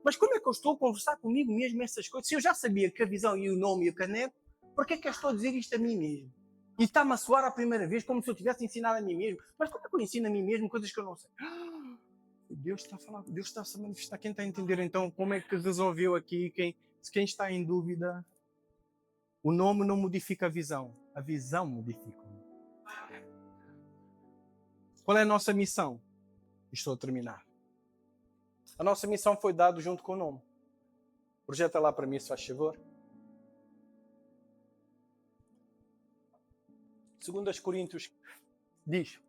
Mas como é que eu estou a conversar comigo mesmo essas coisas? Se eu já sabia que a visão e o nome e o caneco, por que é que eu estou a dizer isto a mim mesmo? E está-me a soar a primeira vez como se eu tivesse ensinado a mim mesmo. Mas como é que eu ensino a mim mesmo coisas que eu não sei? Deus está a falar, Deus está a se manifestar. Quem está a entender então como é que resolveu aqui? Quem está em dúvida, o nome não modifica a visão modifica. Qual é a nossa missão? Estou a terminar. A nossa missão foi dada junto com o nome. Projeta lá para mim, se faz favor. 2 Coríntios diz,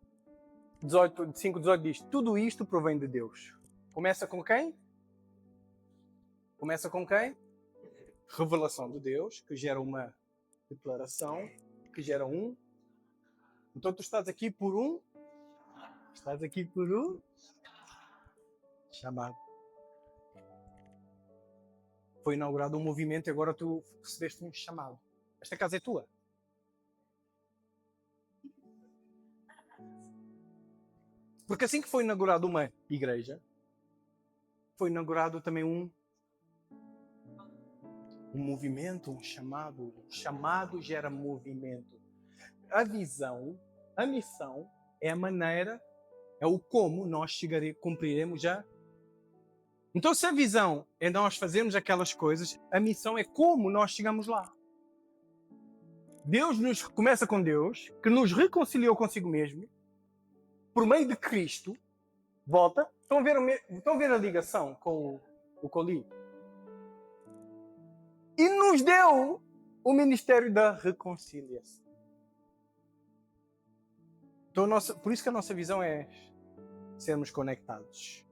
5:18 diz, tudo isto provém de Deus. Começa com quem? Começa com quem? Revelação de Deus, que gera uma declaração, que gera um. Então tu estás aqui por um chamado. Foi inaugurado um movimento e agora tu recebeste um chamado. Esta casa é tua. Porque assim que foi inaugurada uma igreja, foi inaugurado também um movimento, um chamado. O chamado gera movimento. A visão, a missão é a maneira, é o como nós cumpriremos já. Então se a visão é nós fazermos aquelas coisas, a missão é como nós chegamos lá. Deus começa com Deus, que nos reconciliou consigo mesmo, por meio de Cristo, volta. Estão a ver a ligação com o Coli? E nos deu o ministério da reconciliação. Então, por isso que a nossa visão é sermos conectados.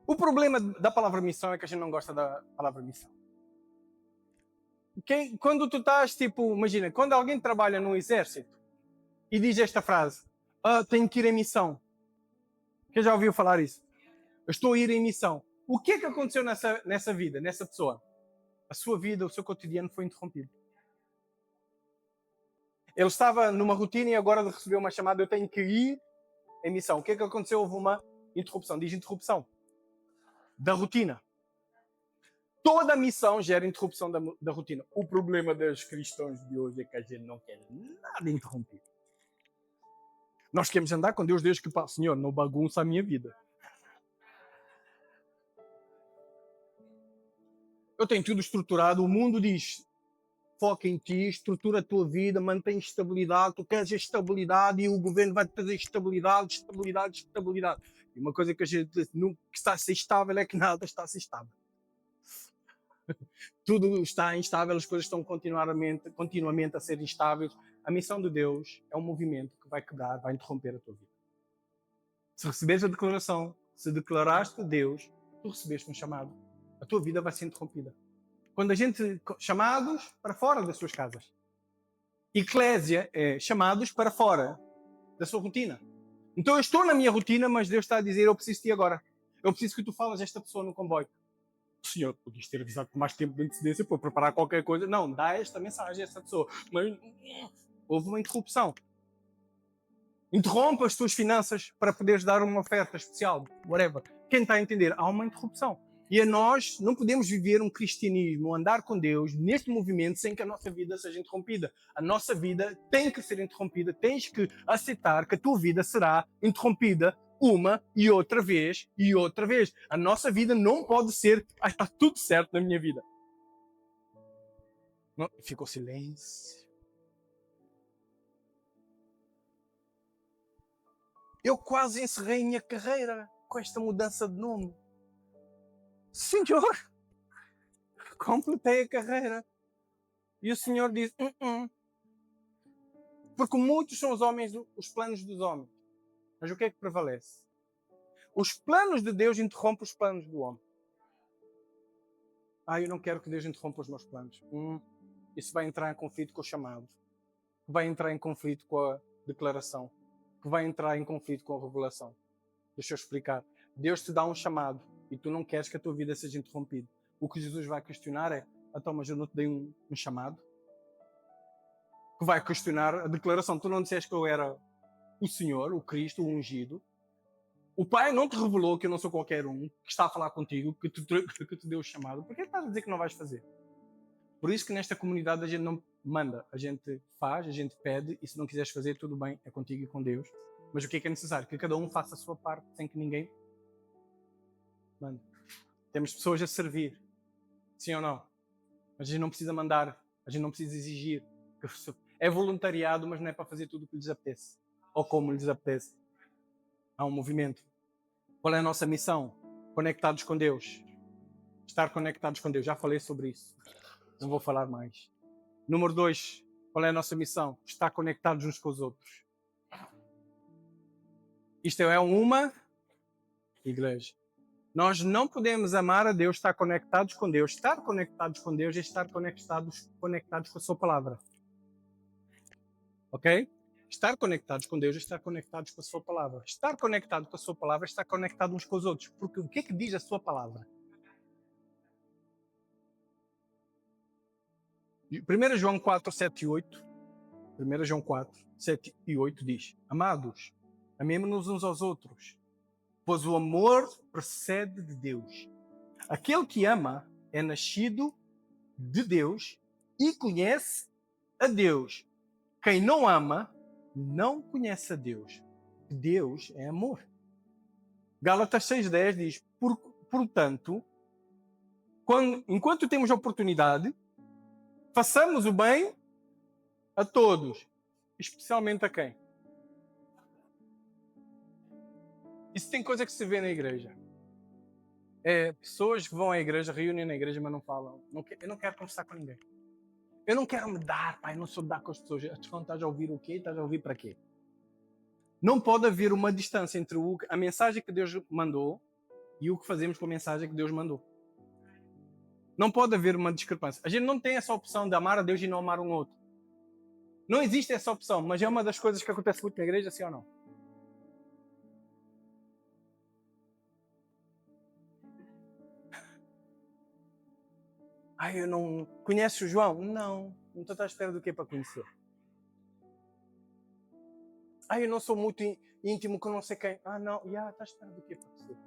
O problema da palavra missão é que a gente não gosta da palavra missão. Quando tu estás, imagina, quando alguém trabalha no exército e diz esta frase, tenho que ir em missão. Quem já ouviu falar isso? Eu estou a ir em missão. O que é que aconteceu nessa vida, nessa pessoa? A sua vida, o seu cotidiano foi interrompido. Ele estava numa rotina e agora recebeu uma chamada, eu tenho que ir em missão. O que é que aconteceu? Houve uma interrupção. Diz interrupção da rotina. Toda a missão gera interrupção da rotina. O problema dos cristãos de hoje é que a gente não quer nada interrompido. Nós queremos andar com Deus desde que passa. Senhor, não bagunça a minha vida. Eu tenho tudo estruturado. O mundo diz, foca em ti, estrutura a tua vida, mantém estabilidade. Tu queres estabilidade e o governo vai te trazer estabilidade. E uma coisa que a gente nunca está a ser estável é que nada está a ser estável. Tudo está instável, as coisas estão continuamente a ser instáveis. A missão de Deus é um movimento que vai quebrar, vai interromper a tua vida. Se receberes a declaração, se declaraste a Deus, tu recebeste um chamado. A tua vida vai ser interrompida. Quando a gente... Chamados para fora das suas casas. Eclésia é chamados para fora da sua rotina. Então eu estou na minha rotina, mas Deus está a dizer, eu preciso de ti agora. Eu preciso que tu falas a esta pessoa no comboio. Senhor, podias ter avisado com mais tempo de antecedência para preparar qualquer coisa. Não, dá esta mensagem a esta pessoa. Mas houve uma interrupção. Interrompa as tuas finanças para poderes dar uma oferta especial. Whatever. Quem está a entender? Há uma interrupção. E nós não podemos viver um cristianismo, andar com Deus neste movimento sem que a nossa vida seja interrompida. A nossa vida tem que ser interrompida. Tens que aceitar que a tua vida será interrompida uma e outra vez e outra vez. A nossa vida não pode ser, está tudo certo na minha vida. Não, ficou silêncio. Eu quase encerrei minha carreira com esta mudança de nome. Senhor, completei a carreira. E o Senhor diz, Porque muitos são os planos dos homens. Mas o que é que prevalece? Os planos de Deus interrompem os planos do homem. Eu não quero que Deus interrompa os meus planos. Isso vai entrar em conflito com o chamado. Vai entrar em conflito com a declaração. Que vai entrar em conflito com a revelação. Deixa eu explicar. Deus te dá um chamado e tu não queres que a tua vida seja interrompida. O que Jesus vai questionar é, então, mas eu não te dei um chamado? Que vai questionar a declaração. Tu não disseste que eu era o Senhor, o Cristo, o ungido. O Pai não te revelou que eu não sou qualquer um, que está a falar contigo, que te deu o chamado. Por que estás a dizer que não vais fazer? Por isso que nesta comunidade a gente não manda. A gente faz, a gente pede, e se não quiseres fazer, tudo bem, é contigo e com Deus. Mas o que é necessário? Que cada um faça a sua parte, sem que ninguém Manda. Temos pessoas a servir. Sim ou não? Mas a gente não precisa mandar. A gente não precisa exigir. É voluntariado, mas não é para fazer tudo o que lhes apetece. Ou como lhes apetece. Há um movimento. Qual é a nossa missão? Conectados com Deus. Estar conectados com Deus. Já falei sobre isso. Não vou falar mais. Número 2. Qual é a nossa missão? Estar conectados uns com os outros. Isto é uma igreja. Nós não podemos amar a Deus, estar conectados com Deus. Estar conectados com Deus é estar conectados com a sua palavra. Ok? Estar conectados com Deus é estar conectados com a sua palavra. Estar conectado com a sua palavra é estar conectado uns com os outros. Porque o que é que diz a sua palavra? 1 João 4, 7 e 8. 1 João 4, 7 e 8 diz: Amados, amemo-nos uns aos outros, pois o amor procede de Deus. Aquele que ama é nascido de Deus e conhece a Deus. Quem não ama não conhece a Deus. Deus é amor. Gálatas 6,10 diz: Portanto, enquanto temos oportunidade, façamos o bem a todos, especialmente a quem? Isso tem coisa que se vê na igreja. É pessoas que vão à igreja, reúnem na igreja, mas não falam. Eu não quero conversar com ninguém. Eu não quero me dar, pai, eu não sou de dar com as pessoas. Estás a ouvir o quê? Estás a ouvir para quê? Não pode haver uma distância entre a mensagem que Deus mandou e o que fazemos com a mensagem que Deus mandou. Não pode haver uma discrepância. A gente não tem essa opção de amar a Deus e não amar um outro. Não existe essa opção, mas é uma das coisas que acontece muito na igreja, sim ou não? Eu não... Conheces o João? Não. Não estou à espera do que para conhecer. Eu não sou muito íntimo com não sei quem. Não. Está à espera do que para conhecer.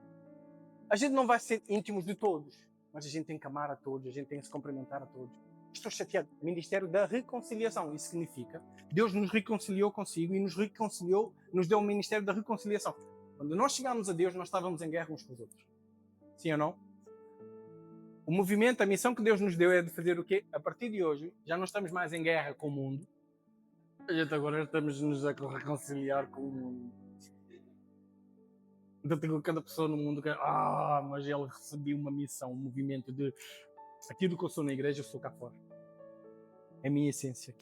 A gente não vai ser íntimos de todos, mas a gente tem que amar a todos, a gente tem que se cumprimentar a todos. Estou chateado. Ministério da Reconciliação. Isso significa Deus nos reconciliou consigo e nos reconciliou, nos deu o Ministério da Reconciliação. Quando nós chegámos a Deus, nós estávamos em guerra uns com os outros. Sim ou não? O movimento, a missão que Deus nos deu é de fazer o quê? A partir de hoje, já não estamos mais em guerra com o mundo. A gente agora estamos-nos a reconciliar com o mundo. Então tenho cada pessoa no mundo que mas ele recebeu uma missão, um movimento de aquilo que eu sou na igreja, eu sou cá fora. É a minha essência.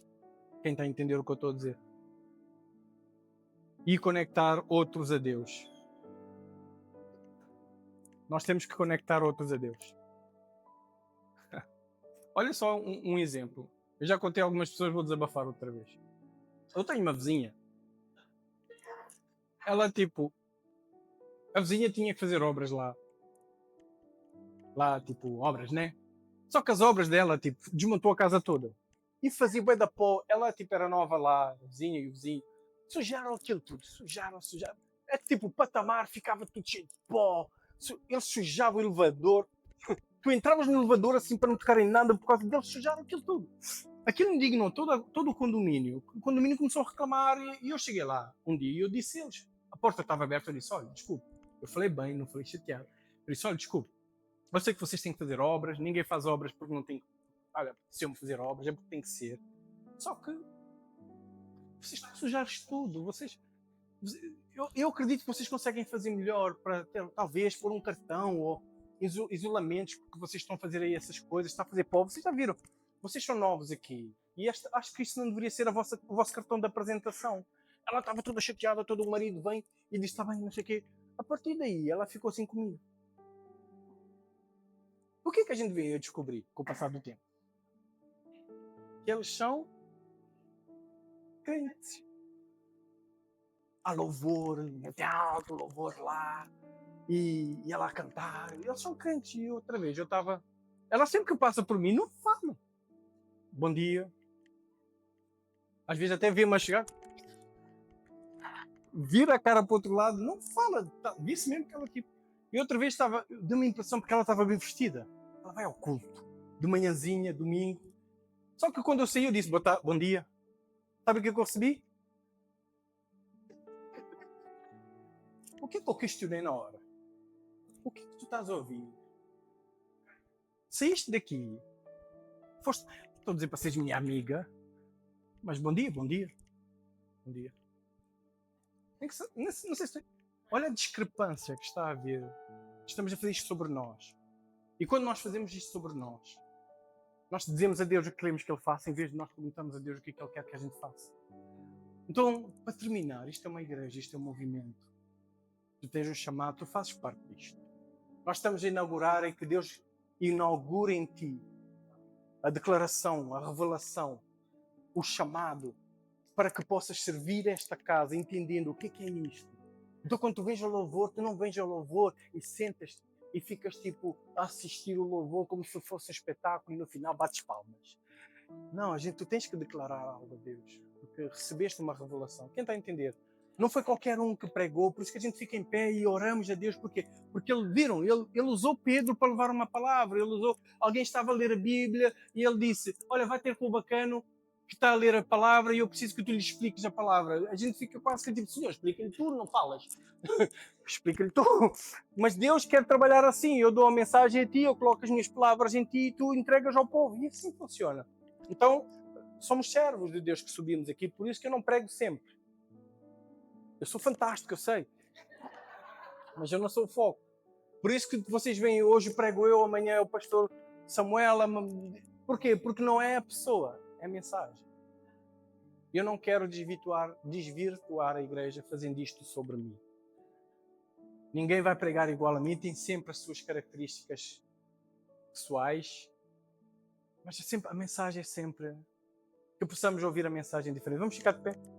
Quem está a entender o que eu estou a dizer? E conectar outros a Deus. Nós temos que conectar outros a Deus. Olha só um exemplo. Eu já contei a algumas pessoas, vou desabafar outra vez. Eu tenho uma vizinha. Ela, a vizinha tinha que fazer obras lá. Lá, obras, né? Só que as obras dela, desmontou a casa toda. E fazia bué da pó. Ela, era nova lá, a vizinha e o vizinho. Sujaram aquilo tudo. Sujaram. É que, o patamar ficava tudo cheio de pó. Eles sujavam o elevador. Tu entravas no elevador assim para não tocar em nada por causa deles sujaram aquilo tudo. Aquilo indignou todo o condomínio. O condomínio começou a reclamar e eu cheguei lá um dia e eu disse a eles. A porta estava aberta, eu disse, olha, desculpe. Eu falei bem, não falei chateado. Eu disse, olha, desculpe. Eu sei que vocês têm que fazer obras, ninguém faz obras porque não tem... Olha, se eu me fazer obras é porque tem que ser. Só que vocês estão a sujar isto tudo. Eu acredito que vocês conseguem fazer melhor para ter, talvez pôr um cartão ou isolamentos, porque vocês estão a fazer aí essas coisas, está a fazer pó. Vocês já viram? Vocês são novos aqui. E acho que isso não deveria ser o vosso cartão de apresentação. Ela estava toda chateada, todo o marido vem e disse, está bem, não sei o quê. A partir daí, ela ficou assim comigo. O que é que a gente veio a descobrir com o passar do tempo? Que eles são crentes. Há louvor, muito alto, louvor lá. E ela a cantar. Eles são crentes. E outra vez, eu estava... Ela sempre que passa por mim, não fala. Bom dia. Às vezes até vê-me a chegar. Vira a cara para o outro lado. Não fala. Disse mesmo que ela E outra vez deu-me a impressão porque ela estava bem vestida. Ela vai ao culto. De manhãzinha, domingo. Só que quando eu saí, eu disse, bom dia. Sabe o que eu recebi? O que é que eu questionei na hora? O que é que tu estás a ouvir? Saíste daqui, foste, estou a dizer para seres minha amiga, mas bom dia, bom dia, bom dia. Não sei se... Olha a discrepância que está a haver. Estamos a fazer isto sobre nós. E quando nós fazemos isto sobre nós dizemos a Deus o que queremos que Ele faça, em vez de nós perguntarmos a Deus o que é que Ele quer que a gente faça. Então, para terminar, isto é uma igreja, isto é um movimento. Tu tens um chamado, tu fazes parte disto. Nós estamos a inaugurar em que Deus inaugure em ti a declaração, a revelação, o chamado, para que possas servir esta casa, entendendo o que é isto. Então, quando tu vens ao louvor, tu não vens ao louvor e sentas-te e ficas tipo a assistir o louvor como se fosse um espetáculo e no final bates palmas. Não, tu tens que declarar algo a Deus, porque recebeste uma revelação. Quem está a entender? Não foi qualquer um que pregou, por isso que a gente fica em pé e oramos a Deus, porque ele usou Pedro para levar uma palavra, alguém estava a ler a Bíblia e ele disse, olha, vai ter com o bacano que está a ler a palavra e eu preciso que tu lhe expliques a palavra. A gente fica quase que tipo, Senhor, explica-lhe tu, não falas. Explica-lhe tu. Mas Deus quer trabalhar assim, eu dou a mensagem a ti, eu coloco as minhas palavras em ti e tu entregas ao povo. E assim funciona. Então, somos servos de Deus que subimos aqui, por isso que eu não prego sempre. Eu sou fantástico, eu sei. Mas eu não sou o foco. Por isso que vocês veem, hoje prego eu, amanhã é o pastor Samuel. Por quê? Porque não é a pessoa, é a mensagem. Eu não quero desvirtuar a igreja fazendo isto sobre mim. Ninguém vai pregar igual a mim, tem sempre as suas características pessoais. Mas a mensagem é sempre que possamos ouvir a mensagem diferente. Vamos ficar de pé?